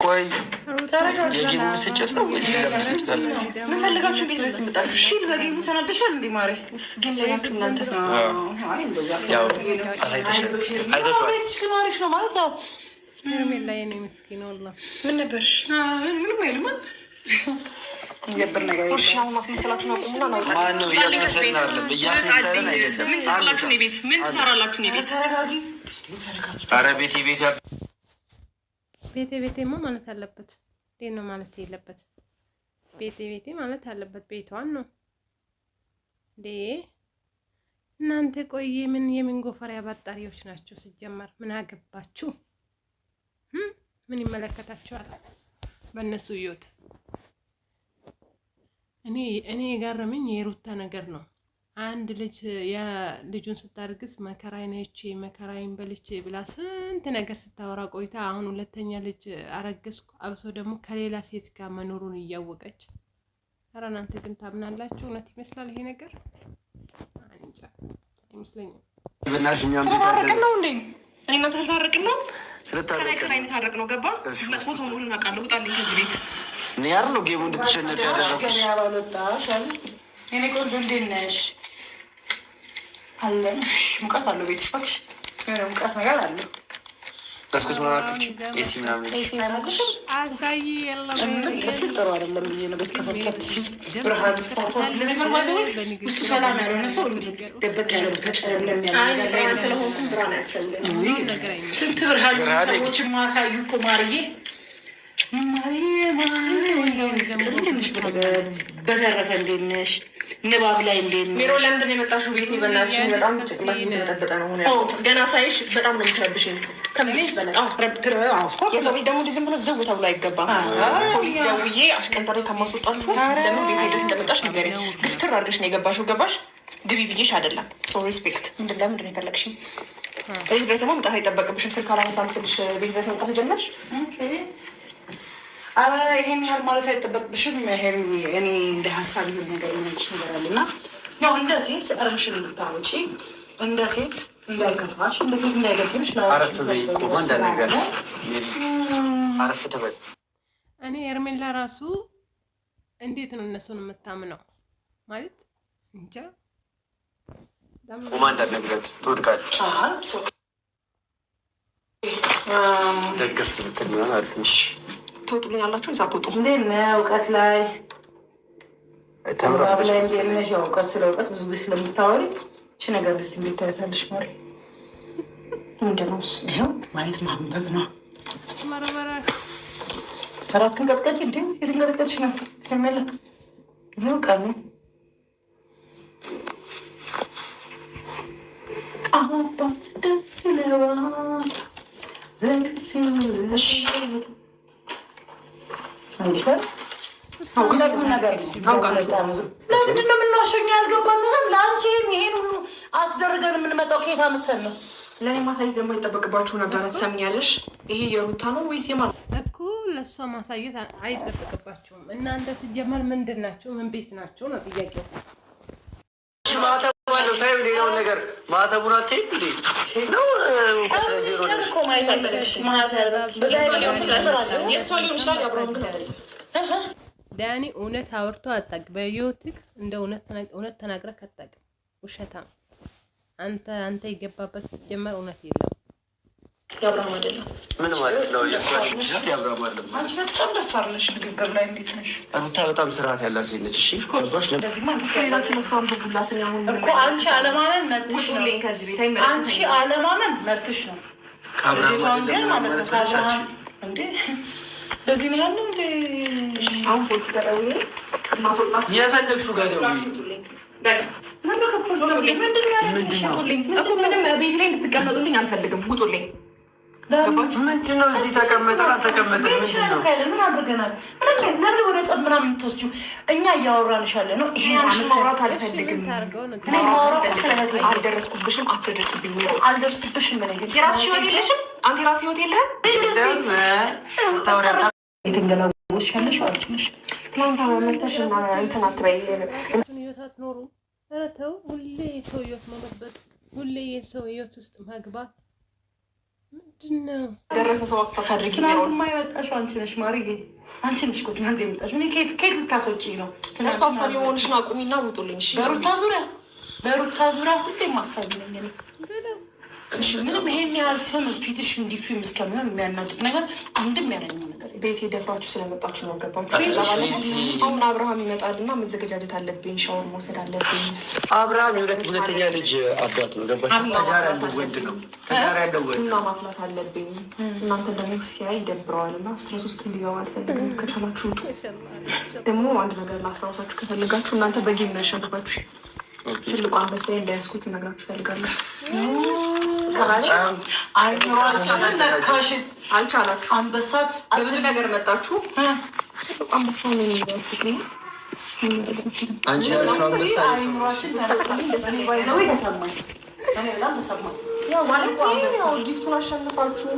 ቆይ የጌሙ ስጨት ነው ወይስ ለምስጭታለ? ምን ፈልጋችሁ ቤት ውስጥ ይመጣል? እሺ በጌሙ ተናደሻል እንዴ ማሬ? ግን ለያችሁ እናንተ ያው አይተሽዋል። ግን አሪፍ ነው ማለት ያው ሄርሜላ የኔ ምስኪን ወላሂ ምን ነበርሽ? ምንም አይልም የብር ነገር እሺ አሁን ማስመሰላችሁ ነው። ቁሙና ነው ማነው እያስመሰልን አይደለም፣ እያስመሰልን አይደለም። ምን ትሰራላችሁ ነው ቤት? ምን ትሰራላችሁ ነው ቤት? ተረጋጊ። ኧረ ቤቴ ቤቴማ ማለት አለበት። እንዴት ነው ማለት የለበት? ቤቴ ማለት አለበት። ቤቷን ነው እንዴ እናንተ። ቆይ የምን ጎፈሪያ ባጣሪዎች ናቸው ሲጀመር? ምን አገባችሁ? ምን ይመለከታችኋል በእነሱ ህይወት? እኔ የገረመኝ የሩታ ነገር ነው። አንድ ልጅ ልጁን ስታርግዝ መከራይን በልቼ ብላ ስንት ነገር ስታወራ ቆይታ አሁን ሁለተኛ ልጅ አረገዝኩ፣ አብሶ ደግሞ ከሌላ ሴት ጋር መኖሩን እያወቀች። ኧረ እናንተ ግን ታምናላችሁ? እውነት ይመስላል ይሄ ነገር? አንጃ አይመስለኝም። ስለታረቅን ነው እንዴ? እኔ እናንተ ስለታረቅን ነው። ከላይ ታረቅ ነው። ገባ? መጥፎ ሰው መሆኑን አውቃለሁ። ውጣልኝ ከዚህ ቤት። እኔ ያር ነው ጌሙ እንድትሸነፍ ያደረኩሽ። እኔ ቆንጆ እንዴት ነሽ? አለን ሙቀት አለው ቤትሽ እባክሽ። የሆነ ሙቀት ነገር አለው። መስኮት ምናምን ከፍቺ ኤሲ ምናምን አሳይ የለም እስኪ ጥሩ አይደለም ብዬ ነው። ቤት ከፈትከት ሲል ብርሃን ፎቶስ ለነገር ማዘው ውስጡ ሰላም ያልሆነ ሰው ደበቅ ያለ ተጨለም ያለ ስለሆንኩ ብርሃን ያስፈልጋል። ስንት ብርሃን ሰዎች ማሳዩ እኮ ማርዬ በተረፈ እንዴት ነሽ? ንባብ ላይ እንዴት ነሽ? ሜሮ ለምንድን ነው የመጣሽው ቤቴ? በእናትሽ በጣም ጭቅላት የተጠበጠ ነው። ገና ሳይሽ በጣም ነው የምትረብሽኝ። ከምልሽ በላይ ደግሞ ዝም ብሎ ዘው ተብሎ አይገባም። ፖሊስ ደውዬ አሽቀንጠሬ ከማስወጣችሁ ለምን ቤቴ ደስ እንደመጣሽ ንገሪኝ። ግፍትር አድርገሽ ነው የገባሽው። ገባሽ? ግቢ ብዬሽ አይደለም። ሶ ሪስፔክት። ለምንድን ነው የፈለግሽኝ? ቤት ድረስ ደግሞ መምጣት አይጠበቅብሽም። ስልክ አላነሳም ስልሽ ቤት ድረስ መምጣት ጀመርሽ። አረ ይሄን ያህል ማለት አይጠበቅብሽም። ይሄን እኔ እንደ ሀሳብ ይሁን ነገር ምንች ነገር አለ እና ያው እንደ ሴት እርምሽን ልታወጪ እንደ ሴት እንዳይከፋሽ እንደ ሴት እንዳይገድልሽ አረፍ በይ። ቆማ እንዳነገር አረፍ ተበል። እኔ ሄርሜላ ራሱ እንዴት ነው እነሱን የምታምነው ማለት እንጃ። ቆማ እንዳነገር ትወድቃለች። ደግፍ ምትል ሆን አሪፍ ነሽ። ትወጡልኝ አላችሁ ሳትወጡ እንዴት ነው? እውቀት ላይ ተምራለሽ። እውቀት ስለ እውቀት ብዙ ጊዜ ስለምታወሪ እቺ ነገር ደስ እንዴት ታያታለሽ? ማሪ ምንድን ነው እሱ? ይኸው ማየት ማንበብ ነው። አራትን ቀጥቀጭ እንዴ የትንቀጥቀጭ ነው ሄርሜላ? ይኸው ቀኑ አባት ደስ ይለዋል ለቅሲሽ ለምንድን ነው የምንዋሸው? ያልገባን ነገር ለአንቺ ይሄን ሁሉ አስደርገን የምንመጣው ከየት አምጥተን ነው? ለእኔ ማሳየት ደግሞ ይጠበቅባችሁ ነበረ። ትሰምኛለሽ? ይሄ የሩታ ነው ወይስ የማን እኮ? ለእሷ ማሳየት አይጠበቅባችሁም እናንተ። ሲጀመር ምንድን ናቸው? ምን ቤት ናቸው ነው ጥያቄው። ማተባለው ታዩ ሌላው ነገር ማተቡን አትይም እንዴ ነው ዳኒ እውነት አውርቶ አታውቅ። በህይወትህ እንደ እውነት ተናግረህ አታውቅም። ውሸታም አንተ የገባበት ሲጀመር እውነት የለም። የአብርሃም አይደለም። ምን ማለት ነው? የአብርሃም አይደለም። አንቺ በጣም ደፋር ነሽ። ንግግር ላይ እንዴት ነሽ? ሩታ በጣም ስርዓት ያላት ሴት ነች። እሺ እኮ አንቺ አለማመን መብትሽ ነው። አንቺ አለማመን መብትሽ ነው። ከአብርሃም ግን ማለት ነው እንዴ በዚህ ነው ያለው እንዴ? አሁን ፖሊስ ጋር የፈለግሽው ጋር ደውዪ። ምንም ቤት ላይ እንድትቀመጡልኝ አልፈልግም። ውጡልኝ። ምንድን ነው እዚህ ተቀመጠን አልተቀመጠን? ምንድን ነው ምን አድርገናል? ለምን ወደ ጸብ ምናምን የምትወስጂው? እኛ እያወራንሽ ያለ ነው። ይሄን ማውራት አልፈልግም። አልደረስኩብሽም፣ አትደርስብኝ። አልደርስብሽም። የራስሽ ህይወት የለሽም? አንተ የራስሽ ህይወት የለህም? የተንገላቦሽ ያለሽ አለች ነሽ። ትናንት መተሽ እና እንትን አትበይ። ህይወት አትኖሩ። ኧረ ተው። ሁሌ የሰው ህይወት መበጥበጥ፣ ሁሌ የሰው ህይወት ውስጥ መግባት ደረሰ ሰው አክታ ታድርጊ። ትናንትማ የመጣሽው አንቺ ነሽ ማርዬ፣ አንቺ ነሽ እኮ ትናንት የመጣሽው። እኔ ከየት ልታስወጪ ነው? እርሱ ሀሳቢ መሆንሽን አቁሚና ውጡልኝ። በሩታ ዙሪያ ሁሌም ሀሳቢ ነኝ እኔ። ምንም ይሄን ያህል ፍም ፊትሽ እንዲፊም እስከሚሆን የሚያናድድ ነገር አንድም ያደረግነው ነገር ቤቴ ደፍራችሁ ስለመጣችሁ ነው። ገባችሁ? አሁን አብርሃም ይመጣልና መዘገጃጀት አለብኝ፣ ሻወር መውሰድ አለብኝ። አብርሃም ሁለተኛ ልጅ አባት ነው። ገባችሁ? ተጋር ያለው ወንድ ነው። ተጋር ያለው ወንድ እና ማፍላት አለብኝ። እናንተ ደግሞ ሲያይ ይደብረዋል እና ስትረስ ውስጥ እንዲገባ አልፈልግም። ከቻላችሁ ውጡ። ደግሞ አንድ ነገር ላስታውሳችሁ ከፈልጋችሁ እናንተ በጌም ነው ያሸንፋችሁ። ትልቁ አንበሳ እንዳያስኩት ነግራችሁ ፈልጋለሁ። አልቻላችሁ። አንበሳ በብዙ ነገር መጣችሁ። አንበሳ ነው የሚያስኩት ነው። አንቺ ያልሽው አንበሳ ጊፍቱን አሸንፋችሁ።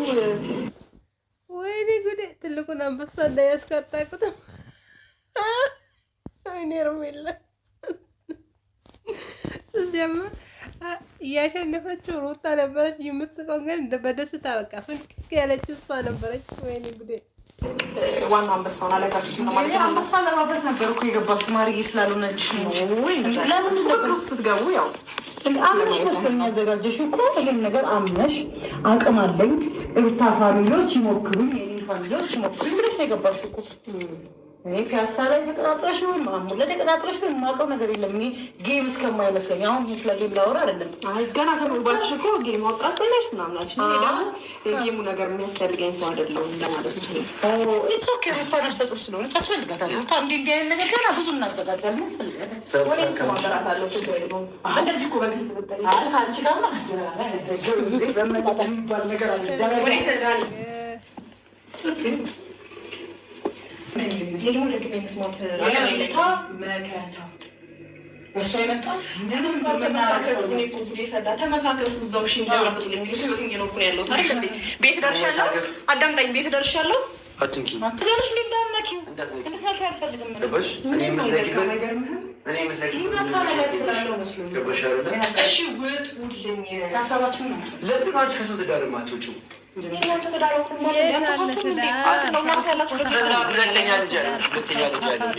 ወይኔ ጉዴ! ትልቁን አንበሳ እንዳያስቀጣቁትም እኔ ርሜለ ስጀምር እያሸነፈችው ሩታ ነበረች። የምትስቀው ግን በደስታ በቃ ፍንቅቅ ያለችው እሷ ነበረች። ወይኔ ጉዴ! ዋናው አንበሳውን አላዛችሁ ነው ማለት ነው። አንበሳ ለማፈስ ነበር እኮ የገባችሁ ማርዬ ስላልሆነልሽ ነው። ለምን ፍቅር ውስጥ ስትገቡ ያው አምነሽ መስሎኝ ያዘጋጀሽው እኮ ይሄን ነገር አምነሽ አቅም አለኝ ሩታ ፋሚሊዎች ይሞክሩኝ፣ የኔን ፋሚሊዎች ይሞክሩኝ ብለሽ ነው የገባሽው እኮ። እኔ ፒያሳ ላይ ተቀጣጥረሽ ነው ማሙለ ተቀጣጥረሽ ነው የማውቀው ነገር የለም። እኔ ጌም እስከማይመስለኝ አሁን ስለ ጌም ላወራ አይደለም። ገና ከመግባትሽ እኮ ጌም አቃጥለሽ ምናምናችን እኔ ደግሞ የጌሙ ነገር የሚያስፈልገኝ ሰው አይደለሁም እንደማለት ነው። ኢትስ ኦኬ። ሩታ ነፍሰ ጡር ስለሆነች ያስፈልጋታል። ሩታ እንዲህ አይነት ነገር ገና ብዙ እናዘጋጃለን። ያስፈልጋታል። ማበራት አለው እንደዚህ እኮ በግልጽ ብጠሪ ከአንቺ ጋር በመጣጣ የሚባል ነገር አለ። ደግሞ ደግሜ መስማት መከታ በሷ የመጣ ተመካከቱ እዛው ሽ እንዳመጡልኝ ህይወት እየኖርኩ ነው ያለሁት አይደል እንዴ? ቤት ደርሻለሁ። አዳምጣኝ። ቤት ደርሻለሁ። አትንኪ ትላለሽ ሊዳመኪ እንድትነኪ አልፈልግም። እሺ ውጡልኝ። ሀሳባችን ነው። ለብናች ከሰው ትዳር ማትወጪው ሁለተኛ ልጅ ያለው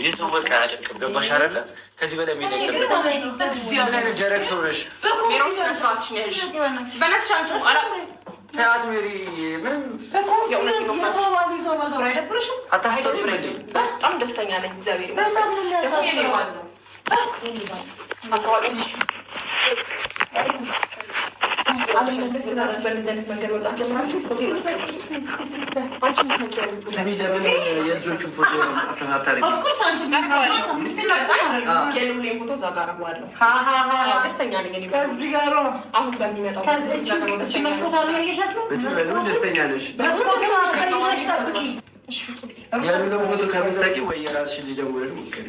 የሰው ወርቅ አያደርቅም። ገባሽ አይደለ? ከዚህ በላይ ምን አይነት ደረቅ ሰው ነሽ? ተያት ሜሪ ምንም አታስተውይም እንዴ? በጣም ደስተኛ ነኝ። እግዚአብሔር ይመስገን። ስሚ ለምን የልጆቹን ፎቶ አተናታሪ የሉሌን ፎቶ እዛ ጋር አረገዋለሁ። ደስተኛ ነኝ። ከዚህ ጋር አሁን በሚመጣው ደስተኛ ነሽ? የሉሌን ፎቶ ከምትሰቂ ወይ የራስሽን ሊደውል ሞክሪ።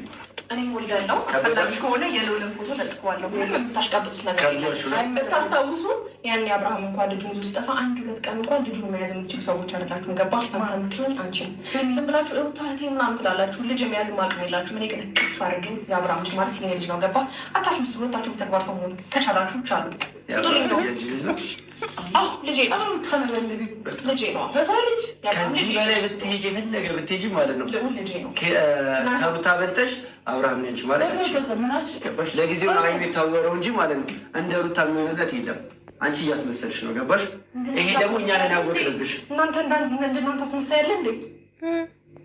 እኔም ወልዳለሁ። አስፈላጊ ከሆነ የሉሌን ፎቶ ለጥፈዋለሁ። ታሽቃብጡት ነገር ብታስታውሱ ያኔ አብርሃም እንኳን ልጁን ይዞ ሲጠፋ 1-2 ቀን እንኳን ልጁን መያዝ የምትችሉ ሰዎች አይደላችሁም። ገባሽ? አንተምትሆን አንቺን ዝም ብላችሁ ሩታ እህቴ ምናምን ትላላችሁ። ልጅ የመያዝ አቅም የላችሁም። እኔ ግን እቅፍ አድርገን የአብርሃም ልጅ ማለት የኔ ልጅ ነው። ገባ? አታስመስሉ። ሁለታችሁ ተግባር ሰው ሆኑ ከቻላችሁ ቻሉ። ልጄ ነው። ልጄ ነው። ከዚህ በላይ ብትሄጂ የፈለገ ብትሄጂ ማለት ነው ልጄ ነው። ከሩታ በልጠሽ አብርሃም ነች ማለት ገባሽ? ለጊዜው ነው የሚታወረው እንጂ ማለት ነው እንደ ሩታ የሚሆንለት የለም። አንቺ እያስመሰልሽ ነው። ገባሽ? ይሄ ደግሞ እኛ ነን ያወቅንብሽ። እናንተ እናንተ አስመሳይ ያለ እንዴ?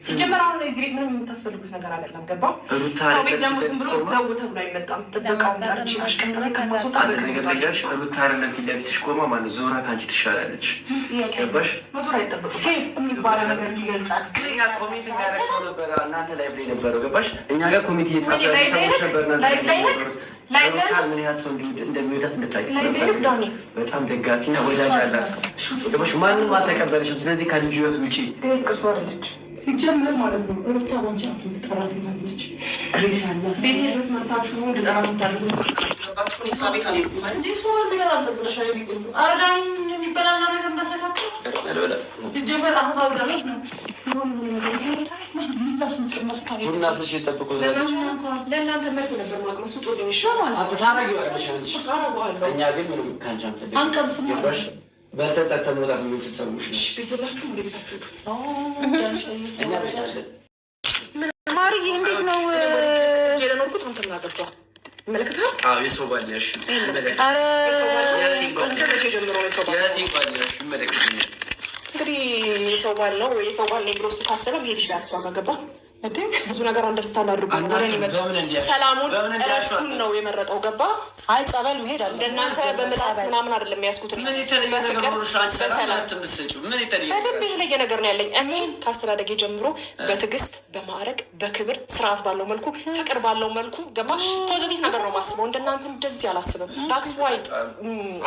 ሲጀመር አሁን እዚህ ቤት ምንም የምታስፈልጉት ነገር አይደለም። ገባ? ሰው ቤት ደግሞ ዝም ብሎ ዘው ተብሎ አይመጣም። ጥበቃውን ዳርች አሽቀንጠረ ከማስወጣ ነገርሽ ሩታ አይደለም ፊት ለፊትሽ ቆማ ማለት ዞራ ከአንቺ ትሻላለች። ገባሽ? መዞር አይጠበቅም። ሴፍ የሚባለው ነገር እንዲገልጻት እኛ ኮሚቴ የሚያደርግ ሰው ነበረ እናንተ ላይ ብሬ ነበረው። ገባሽ? እኛ ጋር ኮሚቴ የጻፈ ሰዎች ነበር እናንተ ላይ ሩታን ምን ያህል ሰው እንደሚወዳት እንድታቂ ስለፈልግ በጣም ደጋፊና ወዳጅ አላት። ገባሽ? ማንም አልተቀበለሽም። ስለዚህ ከልጅ ህይወት ውጪ ቅርሶ አለች ሲጀምር ማለት ነው። ሩታ ባንቺ አፍ የምትጠራ ሴት አለች። ግሬስ ያላት ቤት ድረስ መታችሁ እንድጠራ የምታደርጉ ባችሁ ሷ ቤት አለ እንዴ? ሰው እዚህ ጋር አልጠብለሻ አረዳኝ የሚበላላ ነገር እንዳትረካከል ሲጀምር አሁን ታውቃለች ነው ቡና ፍሽ የጠብቁ ለእናንተ መርዝ ነበር ማቅመሱ ጦልኝ አትታረጊዋለሽ። እኛ ግን ምንም ከአንቺ አንፈልግም። አንቀምስም ገባሽ? በልተን መውጣት የምንችል ሰዎች እሺ ቤት የላችሁም? ወደ ቤታችሁ እኛ ቤት አለን። ማርዬ እንዴት ነው የለኖርኩት? አንተ ምን አገባ መለከታል? አዎ የሰው ባል ያሽ መለከት። ኧረ እንግዲህ የሰው ባል ነው ወይ የሰው ባል ነው ብሎ እሱ ካሰበ ሄድሽ ጋር እሷ ገባ ብዙ ነገር አንደርስታንድ አድርጎ ወረን ይመጣው ሰላሙን እረፍቱን ነው የመረጠው። ገባ አይ ጸበል መሄድ አለ እንደናንተ በመጣስ ምናምን አይደለም የሚያስኩት። ምን የተለየ ነገር ነው? ምን የተለየ ነገር ነው ያለኝ? እኔ ከአስተዳደጌ ጀምሮ በትዕግስት በማዕረግ በክብር ስርዓት ባለው መልኩ ፍቅር ባለው መልኩ ገባሽ? ፖዚቲቭ ነገር ነው ማስበው። እንደናንተ እንደዚህ አላስብም። ታክስ ዋይ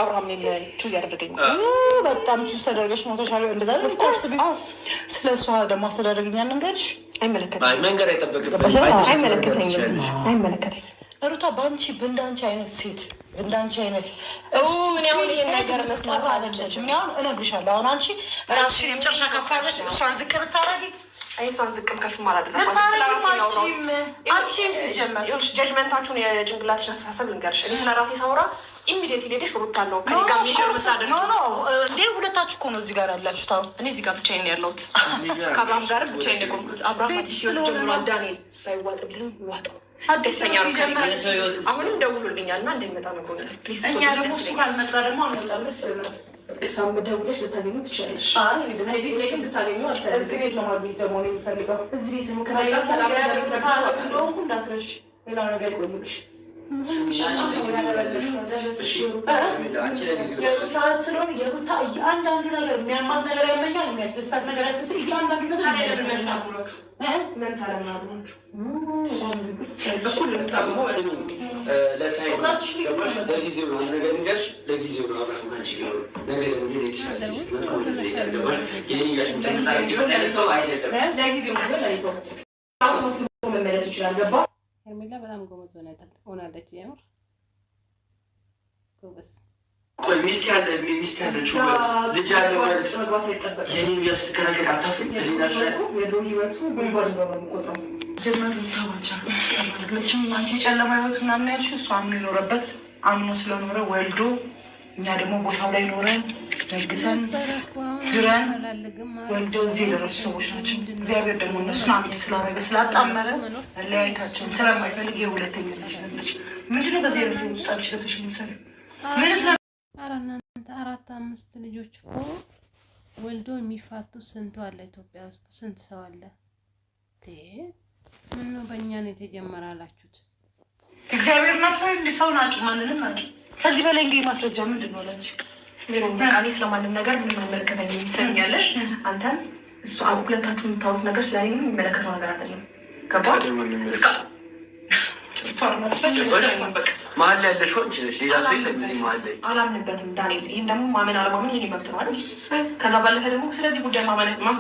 አብርሃም ኔ ቹዝ ያደረገኝ በጣም ቹዝ ተደርገሽ ነው ተሻለ እንደዛ ነው። ኦፍኮርስ ስለ እሷ ደግሞ አስተዳደገኛ እንገርሽ አይመለከተኝም። መንገር አይጠበቅም። አይመለከተኝም ሩታ በአንቺ በእንዳንቺ አይነት ሴት በእንዳንቺ አይነት እኔ አሁን ይሄን ነገር መስማት አለች። ምን አሁን እነግርሻለሁ። አሁን አንቺ ራስሽን የመጨረሻ ከፍ አድርገሽ እሷን ዝቅ ብታረጊ እሷን ዝቅም ከፍ አላደረግም። አንቺም ሲጀመር ጀጅመንታችሁን የጭንቅላትሽ አስተሳሰብ ልንገርሽ። እኔ ስለ ራሴ ሳውራ ኢሚዲየትሊ ሄደሽ ሩታ አለው እንዴ ሁለታችሁ እኮ ነው እዚህ ጋር ያላችሁት። አሁን እኔ እዚህ ጋር ብቻዬን ነው ያለሁት። ከአብርሃም ጋር ብቻዬን ነው የቆምኩት። አብርሃም ሲሆን ጀምሯል። ዳንኤል ባይዋጥብልህም ዋጠው ደስተኛ ነው። አሁንም ደውሎልኛል እና እንደሚመጣ ነግሮኛል። እኛ ደግሞ እሱ ካልመጣ ደግሞ አልመጣለስ ደውለሽ ልታገኙ ትችላለሽ። እዚህ ቤት እንድታገኙ እዚህ ቤት ነው ማግኘት ደግሞ ነው የሚፈልገው። እዚህ ቤት ነው ከላይ ሰላም እንደሆንኩ እንዳትረሽ ሌላ ነገር ይቆይብሽ ሰዓት ስለሆነ የሩታ እያንዳንዱ ነገር የሚያማት ነገር ያመኛል፣ የሚያስደስታት ነገር ያስደስታል። እያንዳንዱ ነገር ለጊዜው ነው ነገር ንገርሽ፣ ለጊዜው ነው አብርሃም ካንቺ ጋር ነገ ደግሞ የተሻለ መመለስ ይችላል። ገባ ሄርሜላ በጣም ጎበዝ ሆናለች። የምር ጎበዝ። ቆይ ሚስት ያለችው ልጅ ያለው መግባት አይጠበቅም። ይሄን ያስተካከል አታፍኝ። የድሮ ህይወቱ ጉንጓድ ነው የሚቆጥረው። ጨለማ ህይወት ምናምን ያልሽ እሱ አምኖ የኖረበት አምኖ ስለኖረ ወልዶ እኛ ደግሞ ቦታው ላይ ኖረን ደግሰን ድረን ወልደው እዚህ የደረሱ ሰዎች ናቸው። እግዚአብሔር ደግሞ እነሱን አንድ ስላደረገ ስላጣመረ ለያይታቸውን ስለማይፈልግ የሁለተኛ ልጅ ምንድነው በዚህ አይነት ውስጥ አልችለቶች ምሳሌ ኧረ እናንተ 4-5 ልጆች እኮ ወልዶ የሚፋቱ ስንቱ አለ ኢትዮጵያ ውስጥ ስንት ሰው አለ። ምን ነው በእኛ ነው የተጀመረ አላችሁት? እግዚአብሔር ናት እንዲ ሰው ናቸው ማንንም ናቸው። ከዚህ በላይ እንግዲህ ማስረጃ ምንድን ነው ለች ቃሌ ስለማንም ነገር ምን መመለከተኝ ትሰኛለሽ? አንተም እሱ ሁለታችሁ የምታወሩት ነገር ስለኔ ምንም የሚመለከተው ነገር አይደለም። ከባድ መሀል ላይ ያለሽ ሆን ችለሽ ሌላ ሰው የለም እዚህ መሀል ላይ አላምንበትም። ዳንኤል ይህን ደግሞ ማመን አለማመን ይሄን መብት ነው አይደል? ከዛ ባለፈ ደግሞ ስለዚህ ጉዳይ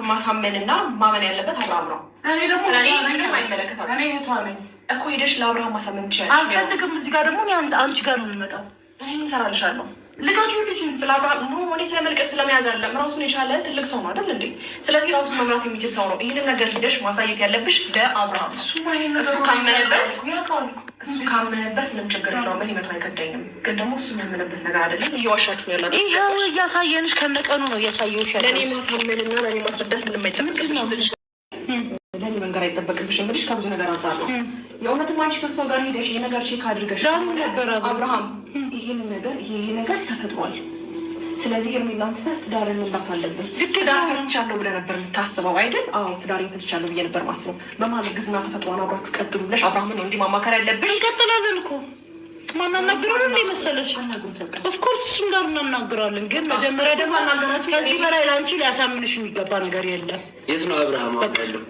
ማሳመንና ማመን ያለበት አብርሃም ነው። እኔ ደግሞ ምንም አይመለከታል። እኔ እህቷ ነኝ እኮ ሄደሽ ለአብርሃም ማሳመን ትችያለሽ። አልፈልግም። እዚህ ጋር ደግሞ አንቺ ጋር ነው የሚመጣው። እኔ እሰራልሻለሁ። ልቀቱ ልጅ ስለ አብርሃም ነው እኔ ስለመልቀት ስለመያዝ አይደለም። ራሱን የቻለ ትልቅ ሰው ነው አይደል እንዴ? ስለዚህ ራሱን መምራት የሚችል ሰው ነው። ይህንን ነገር ሂደሽ ማሳየት ያለብሽ ለአብርሃም። እሱ ካመነበት ምንም ችግር የለውም። እኔ መቶ አይከብደኝም። ግን ደግሞ እሱ የሚያምንበት ነገር አይደለም። እየዋሻችሁ ያላችሁ ይኸው እያሳየንሽ ከነቀኑ ነው እያሳየሁሽ ያለ። ለእኔ ማሳመንና ለእኔ ማስረዳት ምንም አይጠበቅብሽ። ለእኔ መንገር አይጠበቅብሽ እንግዲህ ከብዙ ነገር አንጻር ነው። የእውነትም አንቺ ከእሷ ጋር ሄደሽ ይሄ ነገር ቼክ አድርገሽ ነበረ አብርሃም ይሄ ነገር ተፈጥሯል። ስለዚህ ሄርሜላን ትዳርን መምራት አለብን። ትዳር ፈትቻለሁ ብለህ ነበር የምታስበው አይደል? አዎ ትዳርን ፈትቻለሁ ብዬ ነበር ማስበው። በማለት ግዝና ተፈጥሯን አብራችሁ ቀጥሉ ብለሽ አብርሃምን ነው እንጂ ማማከር ያለብሽ። እንቀጥላለን እኮ ማናናገራለን እንደ መሰለሽ። ኦፍኮርስ እሱም ጋር እናናገራለን። ግን መጀመሪያ ደግሞ ከዚህ በላይ ለአንቺ ሊያሳምንሽ የሚገባ ነገር የለም። የት ነው አብርሃም ያለው?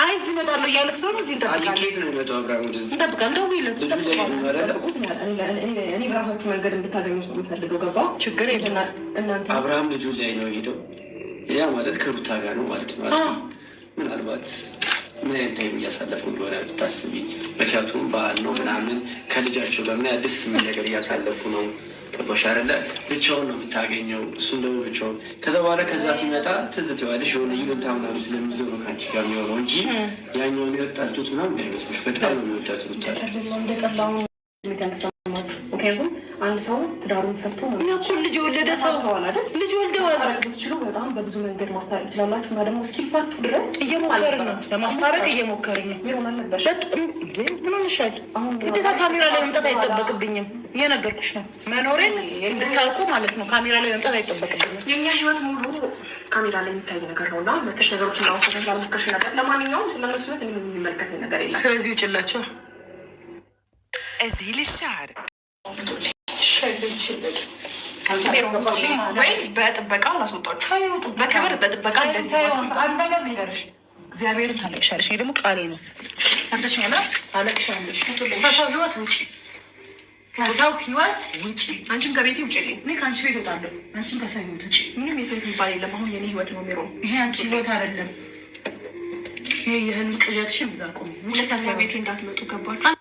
አይ እዚህ እመጣለሁ እያለ ስለሆነ እዚህ እንጠብቃለን። ከየት ነው የሚመጣው አብርሃም? ወደዚህ እንጠብቃለን። ደውይለት እኔ በራሳችሁ መንገድ እንድታገኙት ነው የምፈልገው። ገባ? ችግር የለም። እናንተ አብርሃም ልጁ ላይ ነው ሄደው ያ ማለት ከሩታ ጋር ነው ማለት ነው። ምናልባት ምን አይነት ታይም እያሳለፉ እንደሆነ ብታስቢ፣ ምክንያቱም በዓል ነው ምናምን ከልጃቸው ጋር ምን ደስ የሚል ነገር እያሳለፉ ነው። ገባሽ አይደለ? ብቻውን ነው የምታገኘው እሱን ደግሞ ብቻውን። ከዛ በኋላ ከዛ ሲመጣ ትዝ ትይዋለሽ የሆነ ይሉንታ ምናምን ስለሚዞሩ ከአንቺ ጋር የሚሆነው እንጂ ያኛውን የወጣልቱት ምናምን አይመስልሽ። በጣም ነው የሚወዳት ሩታ። ምክንያቱም አንድ ሰው ትዳሩን ፈቶ ልጅ የወለደ ሰው ልጅ ወልደዋል ትችሉ በጣም በብዙ መንገድ ማስታረቅ ትችላላችሁ። እና ደግሞ እስኪፋቱ ድረስ እየሞከርን ነው፣ ለማስታረቅ እየሞከርን ነው። ምን አለበሽ? ምን ሆነሻል? ግዴታ ካሜራ ላይ መምጣት አይጠበቅብኝም። እየነገርኩሽ ነው፣ መኖሬን እንድታውቁ ማለት ነው። ካሜራ ላይ መምጣት አይጠበቅብኝም። የእኛ ህይወት ሙሉ ካሜራ ላይ የሚታይ ነገር ነው እና መተሽ ነገሮችን ለማስተካከል ላልሞከርሽ ነበር። ለማንኛውም ስለነሱ ህይወት የሚመለከት ነገር የለም። ስለዚህ ውጭላቸው أزيل الشعر ወይ በጥበቃ ላስወጣችሁ፣ በክብር በጥበቃ አንድ ነገር ንገርሽ። እግዚአብሔርን ታለቅሻለሽ። እኔ ደግሞ ቃሌ ነው አለቅሻለሽ። ከሰው ህይወት ውጭ፣ ከሰው ህይወት ውጭ። አንቺም ከቤቴ ውጭ። እኔ ከአንቺ ቤት እወጣለሁ፣ አንቺም ከሰው ህይወት ውጭ። ምንም የሰው ህይወት የሚባል የለም። አሁን የኔ ህይወት ነው የሚሮው። ይሄ አንቺ ህይወት አይደለም። ይሄ የህልም ቅዠትሽን እዛ ቁም። ሁለተኛ ቤቴ እንዳትመጡ ገባችሁ?